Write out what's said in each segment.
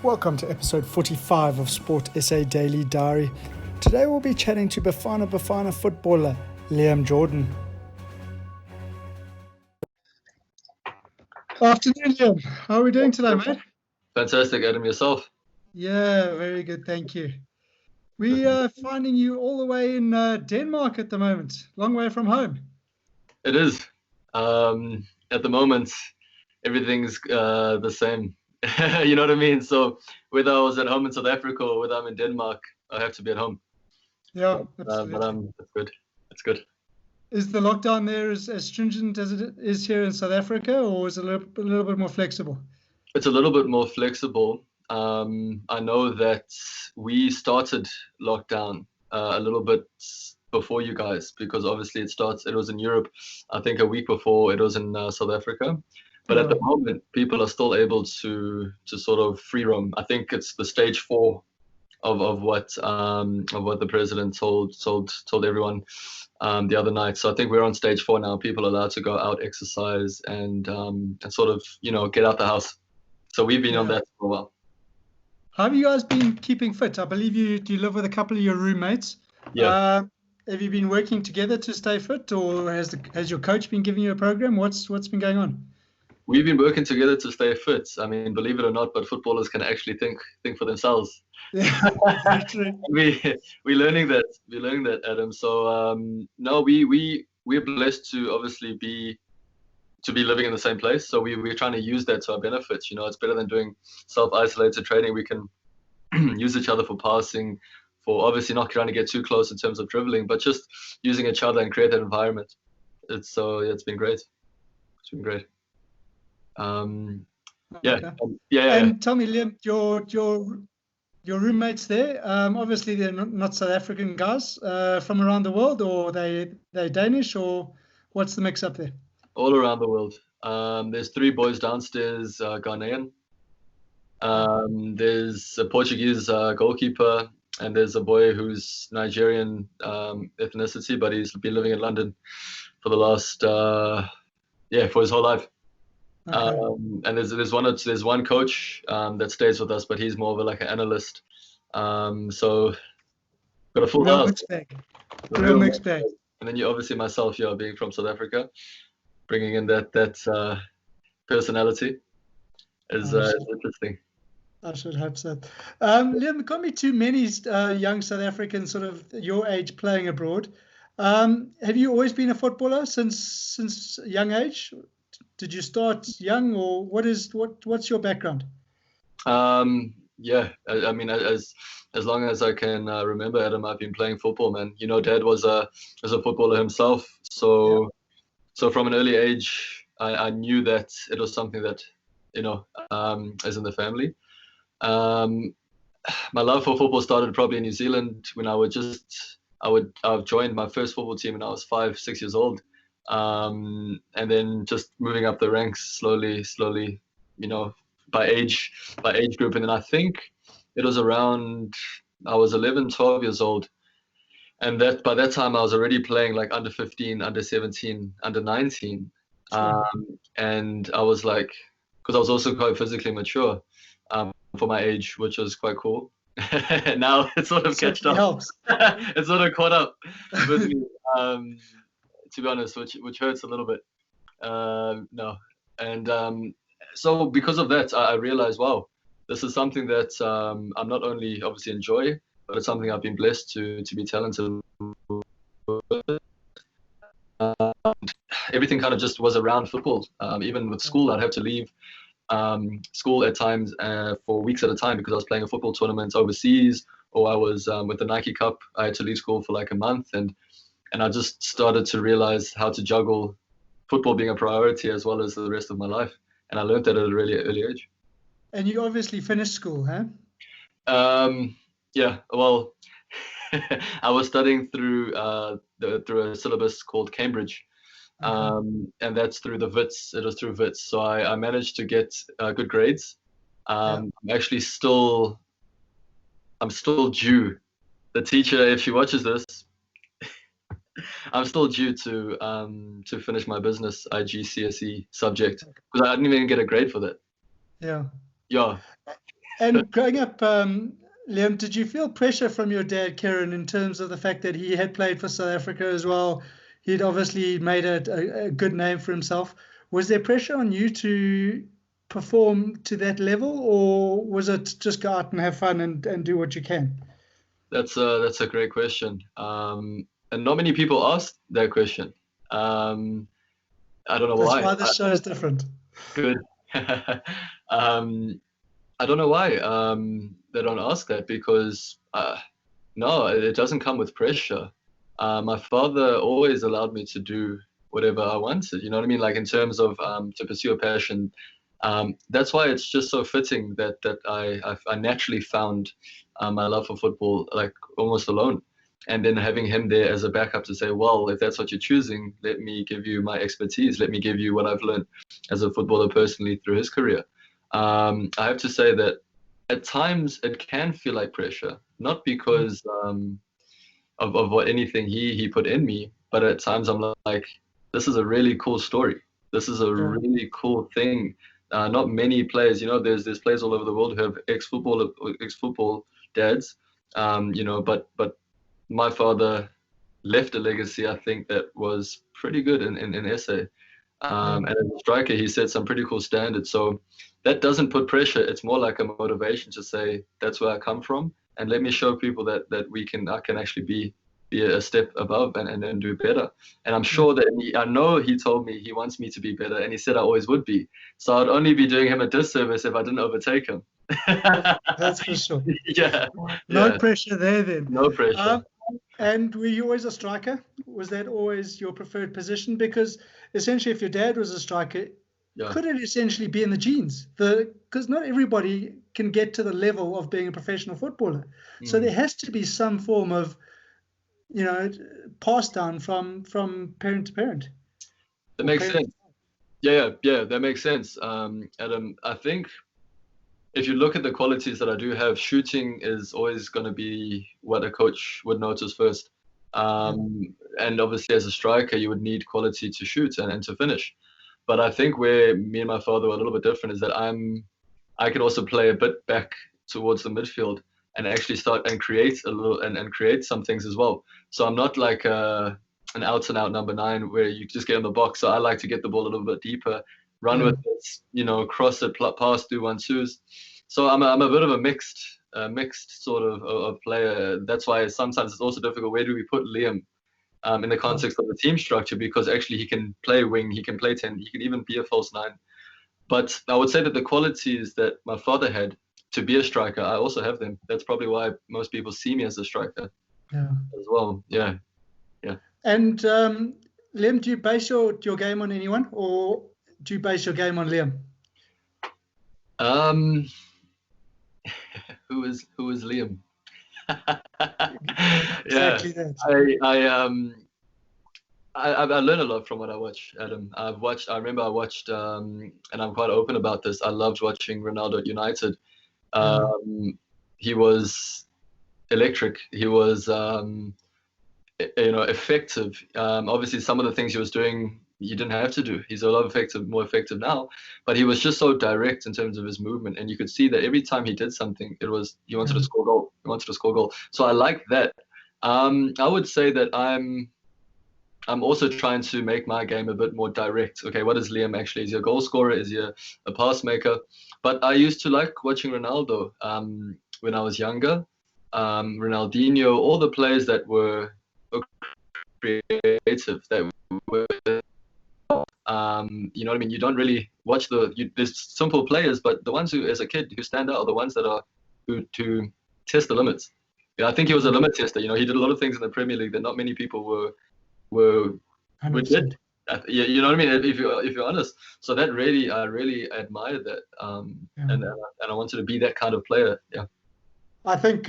Welcome to episode 45 of Sport SA Daily Diary. Today we'll be chatting to Bafana Bafana footballer Liam Jordan. Afternoon, Liam. How are we doing today, mate? Fantastic, Adam. Yourself? Yeah, very good, thank you. We are finding you all the way in Denmark at the moment, long way from home. It is. At the moment, everything's the same. You know what I mean? So whether I was at home in South Africa or whether I'm in Denmark, I have to be at home. Yeah, But absolutely. it's good. It's good. Is the lockdown there as stringent as it is here in South Africa, or is it a little bit more flexible? It's a little bit more flexible. I know that we started lockdown a little bit before you guys because obviously it was in Europe, I think a week before it was in South Africa. But at the moment, people are still able to sort of free roam. I think it's the stage 4 of what the president told everyone the other night. So I think we're on stage 4 now. People are allowed to go out, exercise, and sort of get out the house. So we've been on that for a while. How have you guys been keeping fit? I believe you live with a couple of your roommates. Yeah. Have you been working together to stay fit, or has your coach been giving you a program? What's been going on? We've been working together to stay fit. I mean, believe it or not, but footballers can actually think for themselves. Yeah, true. We're learning that. We're learning that, Adam. So no, we're blessed to obviously be living in the same place. So we're trying to use that to our benefits. It's better than doing self-isolated training. We can use each other for passing, for obviously not trying to get too close in terms of dribbling, but just using each other and create that environment. It's been great. It's been great. Okay. And tell me, Liam, your roommates there, obviously they're not South African guys from around the world, or they're Danish, or what's the mix up there? All around the world. There's 3 boys downstairs, Ghanaian. There's a Portuguese goalkeeper, and there's a boy who's Nigerian ethnicity, but he's been living in London for the last for his whole life. Okay. And there's one coach that stays with us, but he's more of like an analyst. So got a full house. Real mixed bag. And then you obviously myself, being from South Africa, bringing in that personality is interesting. I should hope so. Liam, there can't be too many young South Africans sort of your age playing abroad. Have you always been a footballer since a young age? Did you start young, or what's your background? Yeah, I mean, as long as I can remember, Adam, I've been playing football, man. Dad was a footballer himself, so from an early age, I knew that it was something that is in the family. My love for football started probably in New Zealand when I've joined my first football team when I was 5-6 years old. And then just moving up the ranks slowly, by age group. And then I think it was around, I was 11, 12 years old. And by that time I was already playing like under 15, under 17, under 19. Sure. And I was like, because I was also quite physically mature for my age, which was quite cool. Now it's sort of catched up. It's sort of caught up with me. To be honest, which hurts a little bit. No, and so because of that, I realized, wow, this is something that I'm not only obviously enjoy, but it's something I've been blessed to be talented with. Everything kind of just was around football. Even with school, I'd have to leave school at times for weeks at a time because I was playing a football tournament overseas, or I was with the Nike Cup. I had to leave school for like a month, and I just started to realize how to juggle football being a priority as well as the rest of my life. And I learned that at a really early age. And you obviously finished school, huh? Yeah, well, I was studying through a syllabus called Cambridge. And that's through the WITS. It was through WITS. So I managed to get good grades. I'm actually I'm still due. The teacher, if she watches this, I'm still due to finish my business IGCSE subject because I didn't even get a grade for that. Yeah. Yeah. And growing up, Liam, did you feel pressure from your dad, Kieran, in terms of the fact that he had played for South Africa as well? He'd obviously made a good name for himself. Was there pressure on you to perform to that level, or was it just go out and have fun and do what you can? That's a great question. And not many people ask that question. I don't know That's why. why this show is different. Good. I don't know why they don't ask that, because no, it doesn't come with pressure. My father always allowed me to do whatever I wanted. You know what I mean? Like in terms of to pursue a passion. That's why it's just so fitting that I naturally found my love for football like almost alone. And then having him there as a backup to say, well, if that's what you're choosing, let me give you my expertise. Let me give you what I've learned as a footballer personally through his career. I have to say that at times it can feel like pressure, not because of what anything he put in me, but at times I'm like, this is a really cool story. This is a really cool thing. Not many players, there's players all over the world who have ex-football dads, but my father left a legacy, I think, that was pretty good in SA. And as a striker, he set some pretty cool standards. So that doesn't put pressure. It's more like a motivation to say, that's where I come from. And let me show people that I can actually be a step above and do better. And I'm sure that I know he told me he wants me to be better, and he said I always would be. So I'd only be doing him a disservice if I didn't overtake him. That's for sure. Yeah. No pressure there then. No pressure. And were you always a striker? Was that always your preferred position? Because essentially, if your dad was a striker, could it essentially be in the genes? Because not everybody can get to the level of being a professional footballer. So there has to be some form of, passed down from parent to parent. That makes sense. Yeah, that makes sense. Adam, I think if you look at the qualities that I do have, shooting is always going to be what a coach would notice first. And obviously as a striker, you would need quality to shoot and to finish. But I think where me and my father were a little bit different is that I can also play a bit back towards the midfield and actually start and create a little and create some things as well. So I'm not like an out and out number 9 where you just get in the box. So I like to get the ball a little bit deeper, run with it, cross it, pass, do 1-2s. So I'm a bit of a mixed sort of player. That's why sometimes it's also difficult. Where do we put Liam in the context of the team structure? Because actually he can play wing, he can play 10, he can even be a false 9. But I would say that the qualities that my father had to be a striker, I also have them. That's probably why most people see me as a striker as well. Yeah. And Liam, do you base your game on anyone, or do you base your game on Liam? Who is Liam? Exactly that. I learn a lot from what I watch, Adam. I remember I watched, and I'm quite open about this. I loved watching Ronaldo at United. He was electric. He was, effective. Obviously, some of the things he was doing, you didn't have to do. He's a lot more effective now. But he was just so direct in terms of his movement, and you could see that every time he did something, it was he wanted to score goal. He wanted to score goal. So I like that. I would say that I'm also trying to make my game a bit more direct. Okay, what is Liam actually? Is he a goal scorer? Is he a pass maker? But I used to like watching Ronaldo when I was younger. Ronaldinho, all the players that were creative, that were, you know what I mean? You don't really watch there's simple players, but the ones who, as a kid, who stand out are the ones that are who test the limits. I think he was a limit tester. He did a lot of things in the Premier League that not many people were did. You know what I mean? If you're honest, so that really I really admired that, and I wanted to be that kind of player. Yeah. I think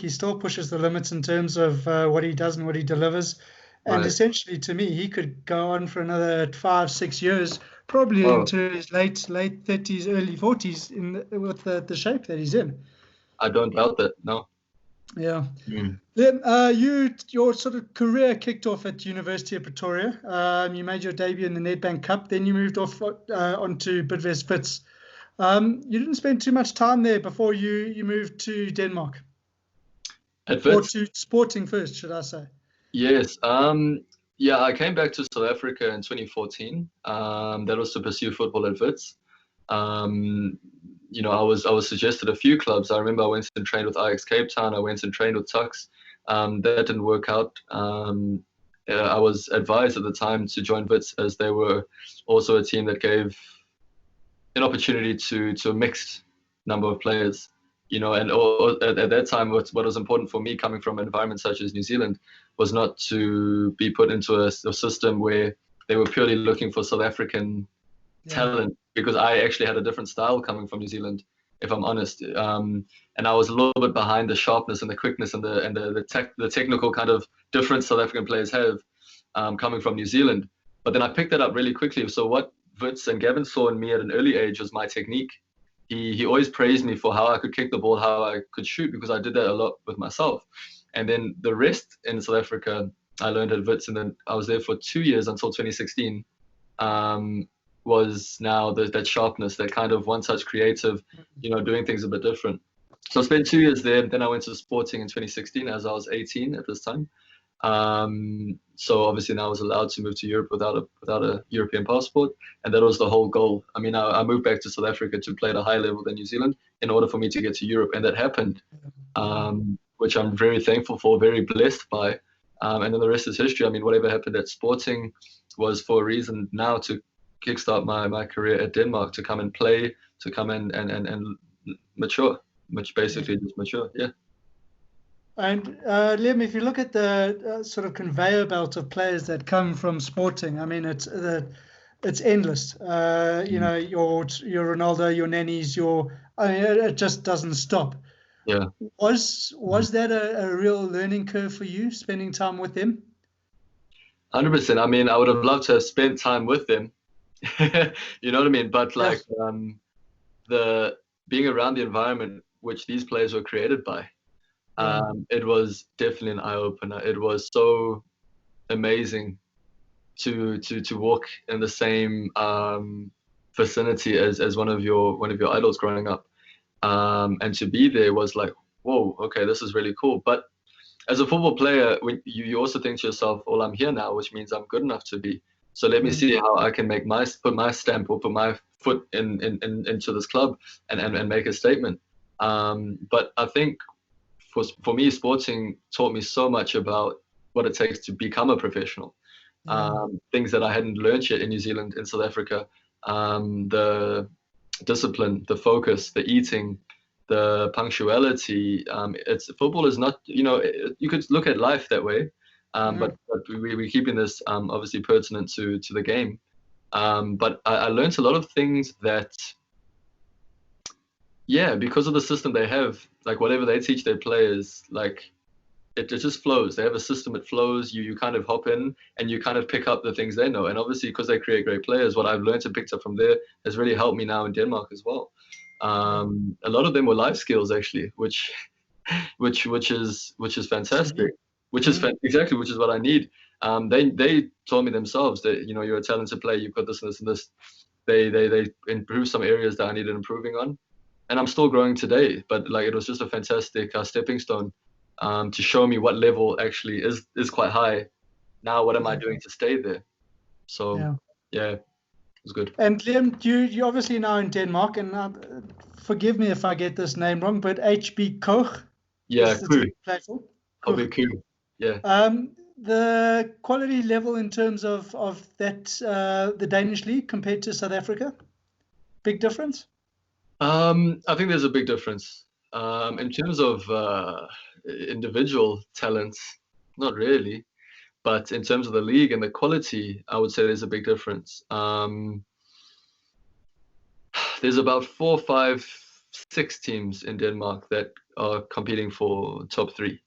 he still pushes the limits in terms of what he does and what he delivers, and essentially, to me, he could go on for another 5-6 years, probably into his late 30s, early 40s, with the shape that he's in. I don't doubt that. No. Yeah. Then your sort of career kicked off at University of Pretoria. You made your debut in the Nedbank Cup. Then you moved off onto Bidvest Wits. You didn't spend too much time there before you moved to Denmark, At or Wits, to Sporting first, should I say? yes. Yeah, I came back to South Africa in 2014. That was to pursue football at Wits. Um, I was suggested a few clubs. I remember I went and trained with Ajax Cape Town. I went and trained with Tuks. That didn't work out. I was advised at the time to join Wits as they were also a team that gave an opportunity to a mixed number of players. And at that time, what was important for me coming from an environment such as New Zealand was not to be put into a system where they were purely looking for South African talent, because I actually had a different style coming from New Zealand, if I'm honest. And I was a little bit behind the sharpness and the quickness and the technical kind of difference South African players have coming from New Zealand. But then I picked that up really quickly. So what Wits and Gavin saw in me at an early age was my technique. He always praised me for how I could kick the ball, how I could shoot, because I did that a lot with myself. And then the rest in South Africa, I learned at Wits, and then I was there for 2 years until 2016. Was now that sharpness, that kind of one touch creative, doing things a bit different. So I spent 2 years there. Then I went to Sporting in 2016 as I was 18 at this time. So obviously now I was allowed to move to Europe without a European passport, and that was the whole goal. I mean, I moved back to South Africa to play at a higher level than New Zealand in order for me to get to Europe, and that happened, which I'm very thankful for, very blessed by. And then the rest is history. I mean, whatever happened at Sporting was for a reason now to kickstart my career at Denmark, to come and play, to come and mature, which basically just mature. Yeah. And Liam, if you look at the sort of conveyor belt of players that come from Sporting, I mean, it's endless. Your Ronaldo, your Nennies, it just doesn't stop. Yeah. Was that a real learning curve for you, spending time with them? 100%. I mean, I would have loved to have spent time with them. You know what I mean? But like the being around the environment which these players were created by, it was definitely an eye opener. It was so amazing to walk in the same vicinity as one of your idols growing up, and to be there was like, whoa, okay, this is really cool. But as a football player, when you also think to yourself, well, I'm here now, which means I'm good enough to be. So let me see how I can put my stamp or put my foot into this club and make a statement. But I think for me, Sporting taught me so much about what it takes to become a professional. Things that I hadn't learned yet in New Zealand, in South Africa. The discipline, the focus, the eating, the punctuality. Football is not, you could look at life that way, but we're keeping this obviously pertinent to the game. But I learned a lot of things that, because of the system they have, like whatever they teach their players, like it just flows. They have a system, it flows. You kind of hop in and you kind of pick up the things they know. And obviously, because they create great players, what I've learned and picked up from there has really helped me now in Denmark as well. A lot of them were life skills actually, which is fantastic. Which is what I need. They told me themselves that you're a talented player. You've got this and this and this. They improved some areas that I needed improving on, and I'm still growing today. But like it was just a fantastic stepping stone to show me what level actually is quite high. Now what am I doing to stay there? So yeah. It was good. And Liam, you're obviously now in Denmark, and forgive me if I get this name wrong, but HB Koch. Yeah, Probably Koch. Yeah. The quality level in terms of that the Danish league compared to South Africa, big difference? I think there's a big difference. In terms of individual talents, not really. But in terms of the league and the quality, I would say there's a big difference. There's about 4, 5, 6 teams in Denmark that are competing for top 3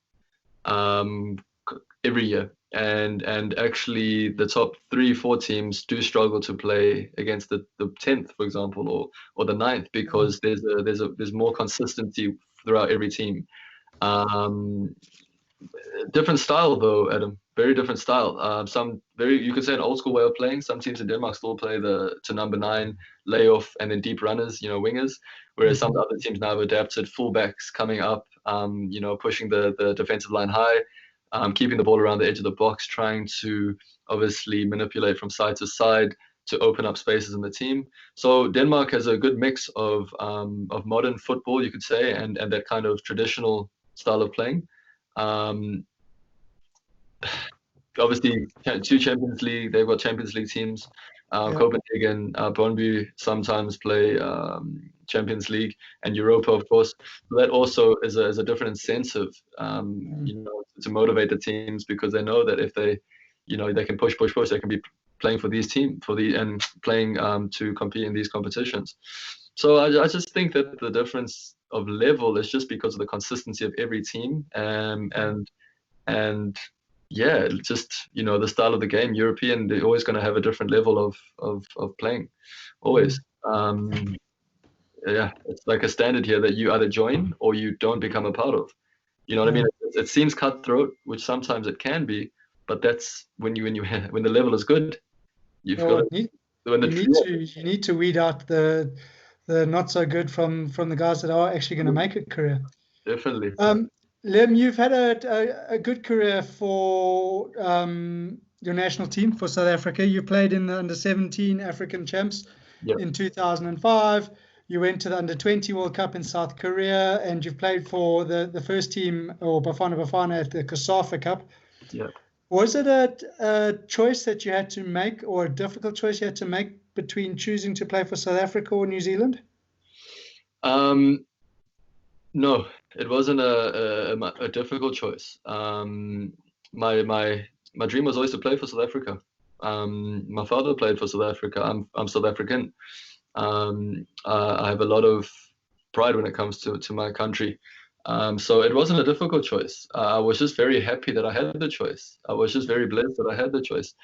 every year, and actually the top 3, 4 teams do struggle to play against the 10th, for example, or the 9th, because there's more consistency throughout every team. Different style though, Adam. Very different style. You could say an old school way of playing. Some teams in Denmark still play to number 9, layoff, and then deep runners, wingers. Whereas some other teams now have adapted fullbacks coming up, pushing the defensive line high, keeping the ball around the edge of the box, trying to obviously manipulate from side to side to open up spaces in the team. So Denmark has a good mix of modern football, you could say, and that kind of traditional style of playing. Obviously, 2 Champions League. They've got Champions League teams. Copenhagen, Brøndby sometimes play Champions League, and Europa, of course. So that also is a different incentive, to motivate the teams, because they know that if they, they can push, they can be playing for these teams and playing to compete in these competitions. So I just think that the difference of level is just because of the consistency of every team, and yeah, just the style of the game. European, they're always going to have a different level of playing, always. Yeah, it's like a standard here that you either join or you don't become a part of. You know what I mean? It seems cutthroat, which sometimes it can be, but that's when the level is good, you've got you need to weed out the not so good from the guys that are actually going to make a career. Definitely. Liam, you've had a good career for your national team for South Africa. You played in the under-17 African Champs in 2005. You went to the under-20 World Cup in South Korea, and you've played for the first team, or Bafana Bafana, at the COSAFA Cup. Yeah. Was it a choice that you had to make, or a difficult choice you had to make, between choosing to play for South Africa or New Zealand? No, it wasn't a difficult choice. My dream was always to play for South Africa. My father played for South Africa. I'm South African. I have a lot of pride when it comes to my country. So it wasn't a difficult choice. I was just very happy that I had the choice. I was just very blessed that I had the choice.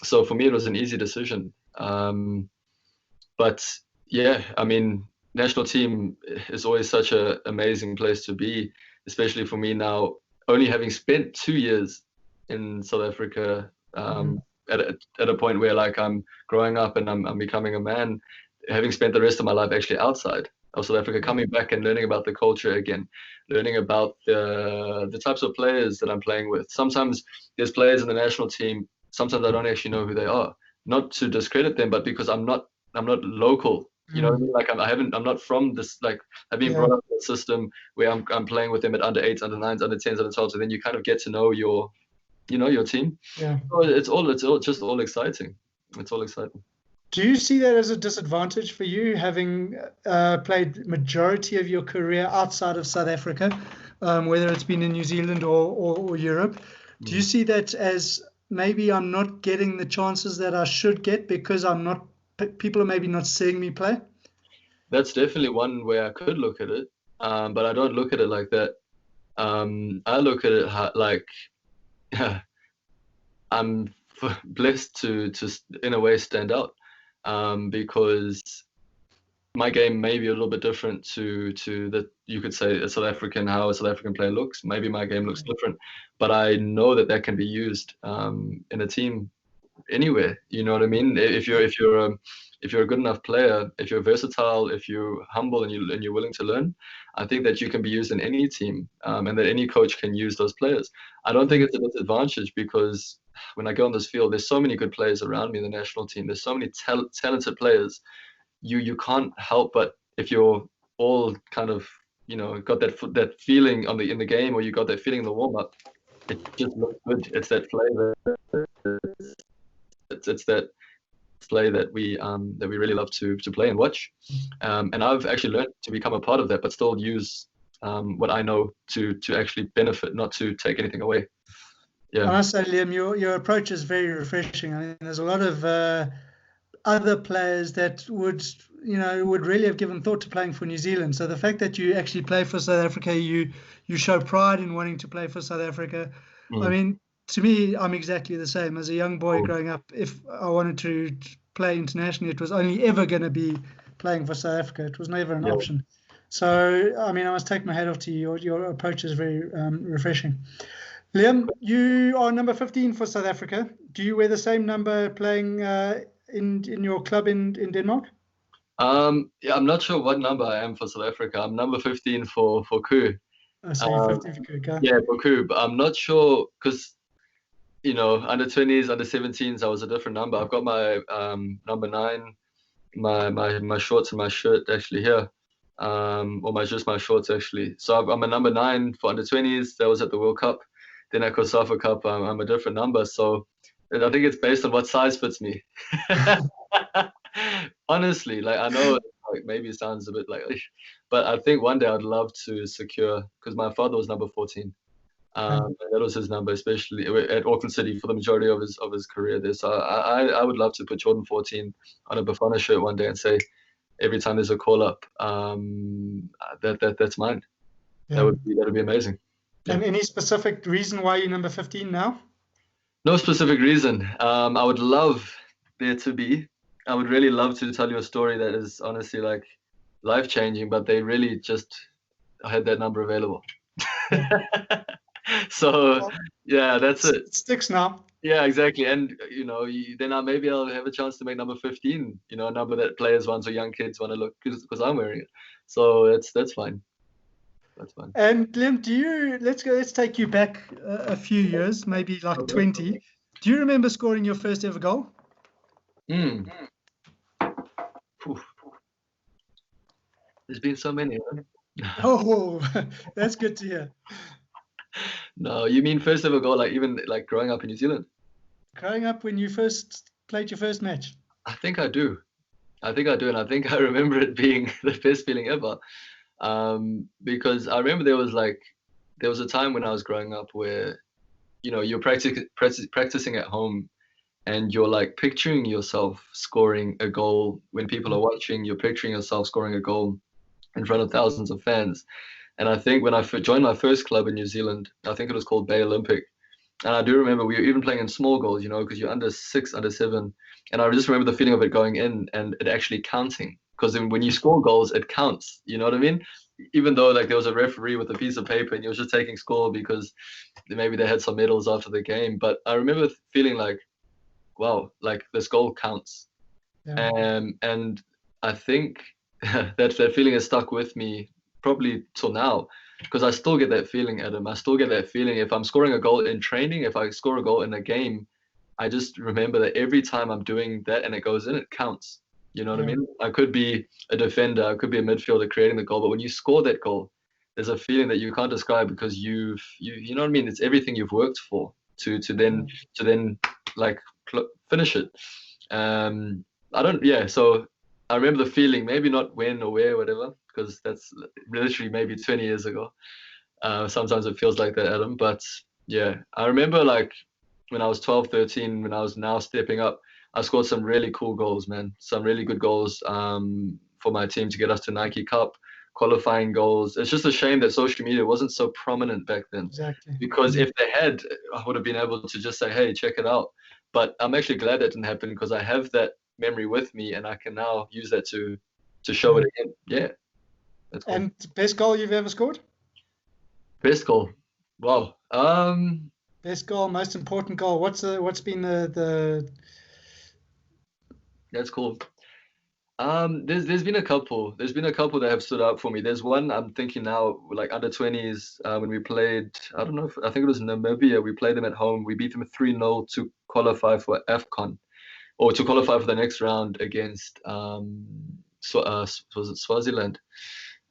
So for me, it was an easy decision. But yeah, I mean, national team is always such an amazing place to be, especially for me now, only having spent 2 years in South Africa, at a point where, like, I'm growing up and I'm becoming a man, having spent the rest of my life actually outside of South Africa, coming back and learning about the culture again, learning about the types of players that I'm playing with. Sometimes there's players in the national team, sometimes I don't actually know who they are, not to discredit them, but because I'm not local. You know what I mean? Like, I'm not from this, like, I've been brought up in a system where I'm playing with them at under 8s, under 9s, under 10s, under 12s, so then you kind of get to know your team. Yeah. So it's all just all exciting. It's all exciting. Do you see that as a disadvantage for you, having played majority of your career outside of South Africa, whether it's been in New Zealand or Europe? Do you see that as, maybe I'm not getting the chances that I should get because people are maybe not seeing me play? That's definitely one way I could look at it, but I don't look at it like that. I look at it like I'm blessed to in a way stand out, because my game may be a little bit different to you could say how a South African player looks. Maybe my game looks different, but I know that can be used in a team anywhere. You know what I mean? If you're a good enough player, if you're versatile, if you're humble and you're willing to learn, I think that you can be used in any team, and that any coach can use those players. I don't think it's a disadvantage, because when I go on this field, there's so many good players around me in the national team. There's so many talented players. You can't help but, if you're all kind of got that feeling in the game, or you got that feeling in the warm up, it just looks good. It's that flavor. It's that play that we really love to play and watch, and I've actually learned to become a part of that, but still use what I know to actually benefit, not to take anything away. Yeah. I must say, Liam, your approach is very refreshing. I mean, there's a lot of other players that would really have given thought to playing for New Zealand. So the fact that you actually play for South Africa, you show pride in wanting to play for South Africa. I mean, to me, I'm exactly the same. As a young boy growing up, if I wanted to play internationally, it was only ever going to be playing for South Africa. It was never an option. So, I mean, I must take my hat off to you. Your approach is very refreshing. Liam, you are number 15 for South Africa. Do you wear the same number playing in your club in Denmark? Yeah, I'm not sure what number I am for South Africa. I'm number 15 for Ku. Oh, so you're 15 for Ku. Yeah, for Ku, but I'm not sure because under 20s, under 17s, I was a different number. I've got my number 9, my shorts and my shirt actually here, or just my shorts actually. So I'm a number 9 for under 20s. That was at the World Cup. Then at COSAFA Cup, I'm a different number. So I think it's based on what size fits me. Honestly, like I know like maybe it sounds a bit like, but I think one day I'd love to secure, because my father was number 14. And that was his number, especially at Auckland City for the majority of his career there. So I would love to put Jordan 14 on a Bafana shirt one day and say, every time there's a call up, that's mine. Yeah. That'd be amazing. Yeah. And any specific reason why you're number 15 now? No specific reason. I would love there to be. I would really love to tell you a story that is honestly like life-changing, but they really just had that number available. So yeah, that's it. It sticks now. Yeah, exactly. And then maybe I'll have a chance to make number 15. A number that players want or young kids want to look, because I'm wearing it. So that's fine. That's fine. And Liam, let's take you back a few years, maybe like 20. Do you remember scoring your first ever goal? There's been so many. Oh, that's good to hear. No, you mean first ever goal, like even like growing up in New Zealand? Growing up when you first played your first match? I think I do. And I think I remember it being the best feeling ever. Because I remember there was a time when I was growing up where, you're practicing at home and you're like picturing yourself scoring a goal when people are watching. You're picturing yourself scoring a goal in front of thousands of fans. And I think when I joined my first club in New Zealand, I think it was called Bay Olympic. And I do remember we were even playing in small goals, because you're under 6, under 7. And I just remember the feeling of it going in and it actually counting. Because when you score goals, it counts. You know what I mean? Even though like there was a referee with a piece of paper and he was just taking score because maybe they had some medals after the game. But I remember feeling like, wow, like this goal counts. Yeah. And I think that feeling has stuck with me probably till now, because I still get that feeling, Adam. I still get that feeling if I'm scoring a goal in training, if I score a goal in a game, I just remember that every time I'm doing that and it goes in, it counts. You know what I mean? I could be a defender, I could be a midfielder creating the goal, but when you score that goal, there's a feeling that you can't describe, because you know what I mean? It's everything you've worked for to then like finish it. So I remember the feeling, maybe not when or where, whatever, because that's literally maybe 20 years ago. Sometimes it feels like that, Adam. But yeah, I remember like when I was 12, 13, when I was now stepping up, I scored some really cool goals, man. Some really good goals for my team to get us to Nike Cup, qualifying goals. It's just a shame that social media wasn't so prominent back then. Exactly. Because if they had, I would have been able to just say, hey, check it out. But I'm actually glad that didn't happen, because I have that memory with me and I can now use that to show it again. Yeah. That's cool. And best goal you've ever scored? Best goal. Wow. Best goal, most important goal. What's been the That's cool. There's been a couple. There's been a couple that have stood out for me. There's one I'm thinking now, like under 20s, when we played, I think it was Namibia. We played them at home. We beat them 3-0 to qualify for AFCON, or to qualify for the next round against was it Swaziland?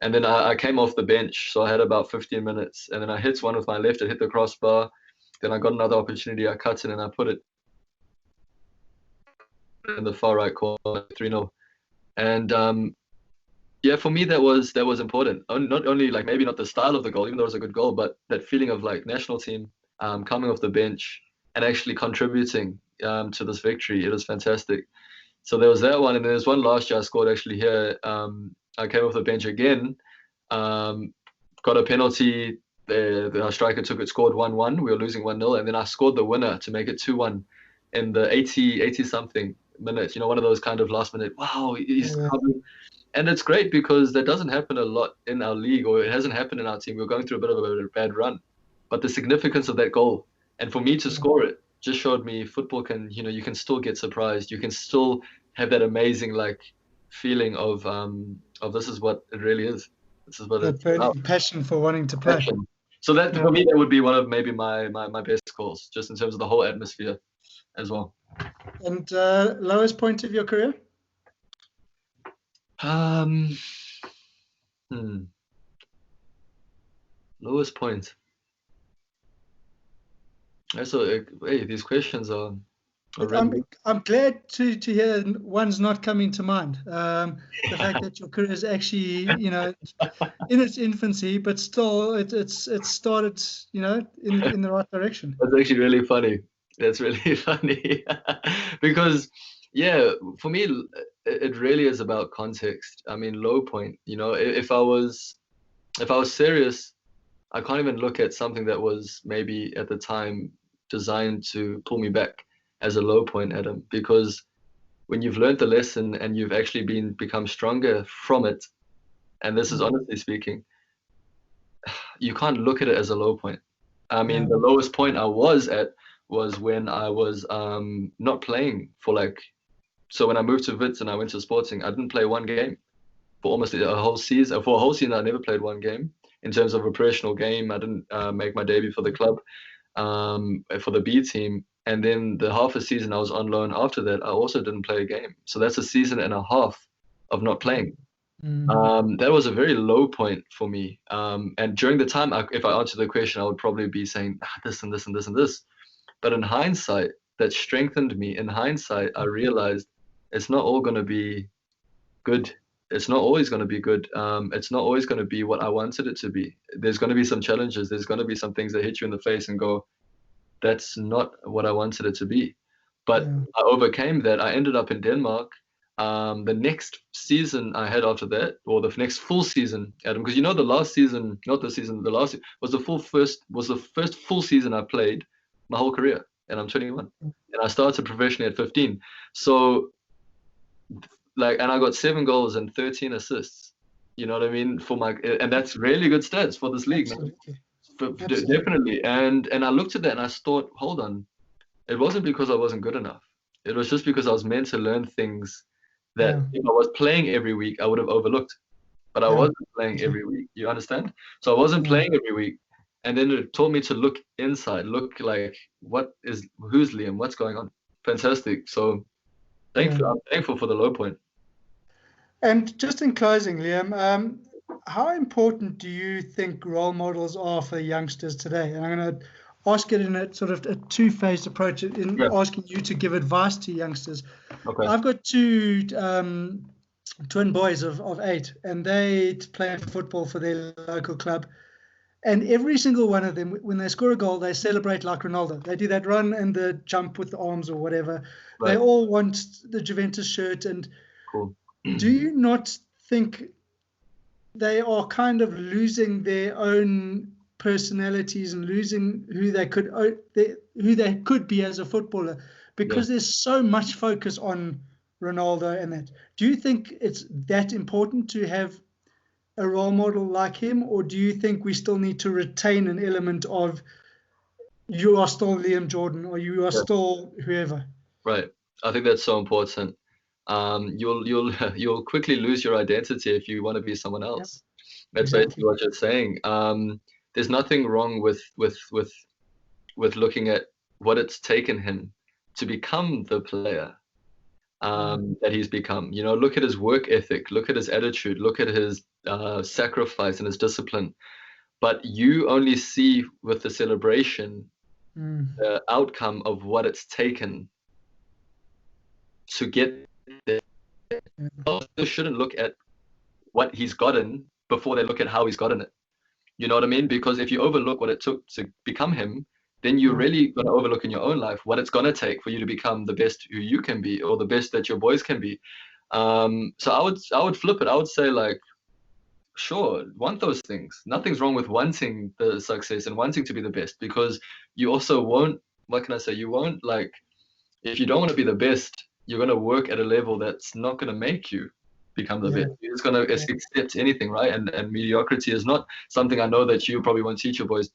And then I came off the bench, so I had about 15 minutes, and then I hit one with my left. It hit the crossbar. Then I got another opportunity. I cut it and I put it in the far right corner, 3-0. And for me that was important. Not only like maybe not the style of the goal, even though it was a good goal, but that feeling of like national team, coming off the bench and actually contributing to this victory. It was fantastic. So there was that one, and then there's one last year I scored actually here. I came off the bench again, got a penalty. Our striker took it, scored 1-1. We were losing 1-0, and then I scored the winner to make it 2-1 in the 80 something minutes. One of those kind of last minute, wow, he's coming. And it's great because that doesn't happen a lot in our league, or it hasn't happened in our team. We're going through a bit of a bad run, but the significance of that goal, and for me to score it, just showed me football can, you can still get surprised. You can still have that amazing like feeling of this is what it really is. This is what That it's about. burning passion for wanting to play. Passion. So that for me, that would be one of maybe my best goals, just in terms of the whole atmosphere as well. And lowest point of your career? Lowest point. So, hey, these questions are really... I'm glad to hear one's not coming to mind. The fact that your career is actually, in its infancy, but still it's started, in the right direction. That's actually really funny. That's really funny because, yeah, for me, it really is about context. I mean, low point. If I was serious, I can't even look at something that was maybe at the time designed to pull me back as a low point, Adam, because when you've learned the lesson and you've actually become stronger from it, and this is honestly speaking, you can't look at it as a low point. I mean, the lowest point I was at was when I was not playing for so when I moved to Wits and I went to Sporting, I didn't play one game for almost a whole season. For a whole season, I never played one game. In terms of a professional game, I didn't make my debut for the club, for the B team. And then the half a season I was on loan after that, I also didn't play a game. So that's a season and a half of not playing. That was a very low point for me. And during the time, if I answered the question, I would probably be saying this and this and this and this. But in hindsight, that strengthened me. In hindsight, I realized it's not all going to be good. It's not always going to be good. It's not always going to be what I wanted it to be. There's going to be some challenges. There's going to be some things that hit you in the face and go, that's not what I wanted it to be. But I overcame that. I ended up in Denmark. The next season I had after that, or the next full season, Adam, because the last season, not the season, the last was the first full season I played my whole career, and I'm 21, and I started professionally at 15. So, and I got 7 goals and 13 assists. You know what I mean? And that's really good stats for this league. Definitely. And I looked at that and I thought, hold on, it wasn't because I wasn't good enough. It was just because I was meant to learn things that if I was playing every week, I would have overlooked. But I wasn't playing every week. You understand? So I wasn't playing every week. And then it taught me to look inside, look like, who's Liam? What's going on? Fantastic. So I'm thankful for the low point. And just in closing, Liam, how important do you think role models are for youngsters today? And I'm going to ask it in a sort of a two-phased approach in asking you to give advice to youngsters. Okay. I've got 2 twin boys of 8, and they play football for their local club. And every single one of them, when they score a goal, they celebrate like Ronaldo. They do that run and the jump with the arms or whatever. Right. They all want the Juventus shirt. And cool. Do you not think they are kind of losing their own personalities and losing who they could be as a footballer because there's so much focus on Ronaldo and that? Do you think it's that important to have a role model like him, or do you think we still need to retain an element of you are still Liam Jordan or you are still whoever? Right. I think that's so important. You'll quickly lose your identity if you want to be someone else. That's basically what you're saying. There's nothing wrong with looking at what it's taken him to become the player that he's become. Look at his work ethic, look at his attitude, look at his sacrifice and his discipline. But you only see with the celebration the outcome of what it's taken to get there. They shouldn't look at what he's gotten before they look at how he's gotten it. You know what I mean? Because if you overlook what it took to become him, then you're really going to overlook in your own life what it's going to take for you to become the best who you can be, or the best that your boys can be. So I would flip it. I would say, sure, want those things. Nothing's wrong with wanting the success and wanting to be the best, because you also won't, what can I say? You won't, if you don't want to be the best, you're going to work at a level that's not going to make you become the best. You're just going to accept anything, right? And mediocrity is not something I know that you probably won't teach your boys.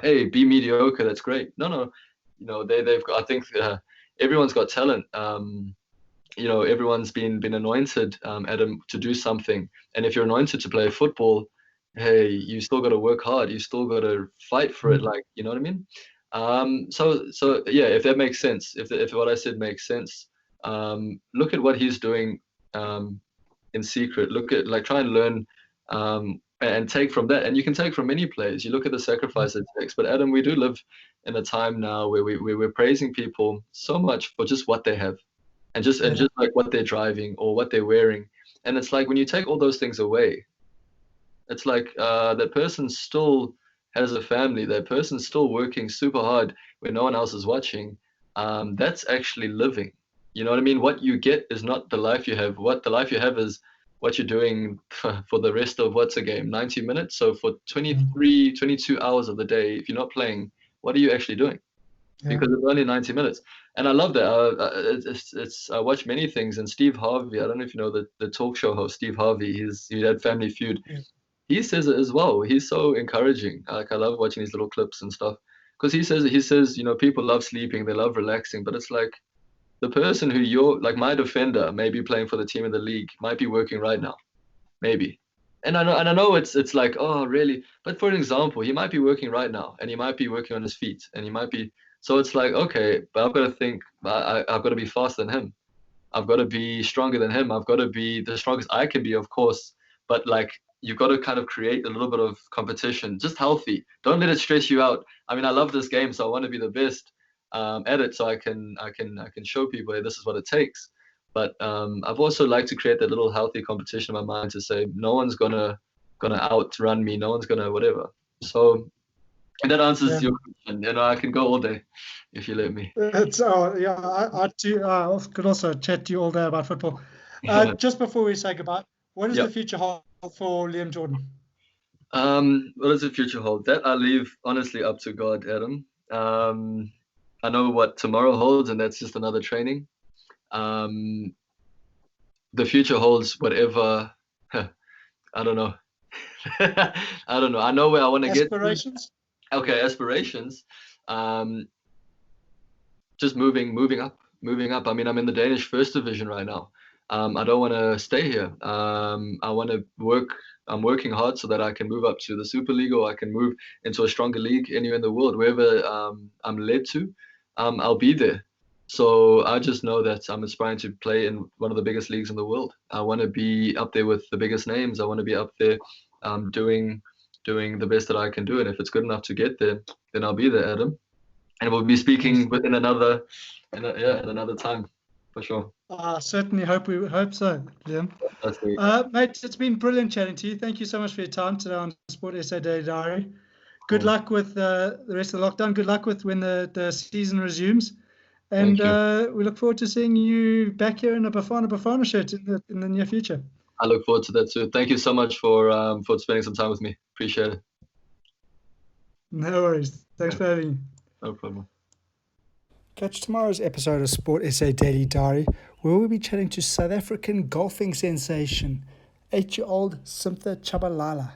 Hey, be mediocre. That's great. No. They've got, I think everyone's got talent. Everyone's been anointed, Adam, to do something. And if you're anointed to play football, hey, you still got to work hard. You still got to fight for it. Like, you know what I mean? So yeah, if that makes sense, if what I said makes sense, look at what he's doing in secret. Look at, like, try and learn and take from that. And you can take from many players. You look at the sacrifice it takes. But Adam, we do live in a time now where we're praising people so much for just what they have, and just like what they're driving or what they're wearing. And it's like when you take all those things away, it's like that person still has a family. That person's still working super hard when no one else is watching. That's actually living. You know what I mean? What you get is not the life you have. What the life you have is what you're doing for the rest of, what's a game, 90 minutes. So for 23, 22 hours of the day, if you're not playing, what are you actually doing? Because it's only 90 minutes. And I love that. I watch many things. And Steve Harvey, I don't know if you know the talk show host, Steve Harvey, he had Family Feud. He says it as well. He's so encouraging. Like, I love watching these little clips and stuff. Because he says, people love sleeping, they love relaxing, but it's like the person who like my defender, maybe playing for the team in the league, might be working right now. Maybe. And I know it's like, oh, really? But for example, he might be working right now, and he might be working on his feet, and he might be. So it's like, okay, but I've got to think, I've got to be faster than him. I've got to be stronger than him. I've got to be the strongest I can be, of course. But like, you've got to kind of create a little bit of competition, just healthy. Don't let it stress you out. I mean, I love this game, so I want to be the best at it, so I can show people, hey, this is what it takes. But I've also liked to create that little healthy competition in my mind to say, no one's gonna outrun me. No one's gonna whatever. So. And that answers your question. I can go all day if you let me. I too could also chat to you all day about football. Just before we say goodbye, what does the future hold for Liam Jordan? What does the future hold? That I leave honestly up to God, Adam. I know what tomorrow holds, and that's just another training. The future holds whatever. I don't know. I don't know. I know where I want to get. Aspirations? Okay, aspirations. Just moving up. I mean, I'm in the Danish first division right now. I don't want to stay here. I want to work. I'm working hard so that I can move up to the Super League, or I can move into a stronger league anywhere in the world. Wherever I'm led to, I'll be there. So I just know that I'm aspiring to play in one of the biggest leagues in the world. I want to be up there with the biggest names. I want to be up there doing the best that I can do. And if it's good enough to get there, then I'll be there, Adam. And we'll be speaking within another time, for sure. Certainly hope so, Liam. Mate, it's been brilliant chatting to you. Thank you so much for your time today on Sport SA Daily Diary. Good luck with the rest of the lockdown. Good luck with when the season resumes. And we look forward to seeing you back here in a Bafana Bafana shirt in the near future. I look forward to that too. Thank you so much for spending some time with me. Appreciate it. No worries. Thanks for having me. No problem. Catch tomorrow's episode of Sport SA Daily Diary, where we'll be chatting to South African golfing sensation, 8-year-old Simtha Chabalala.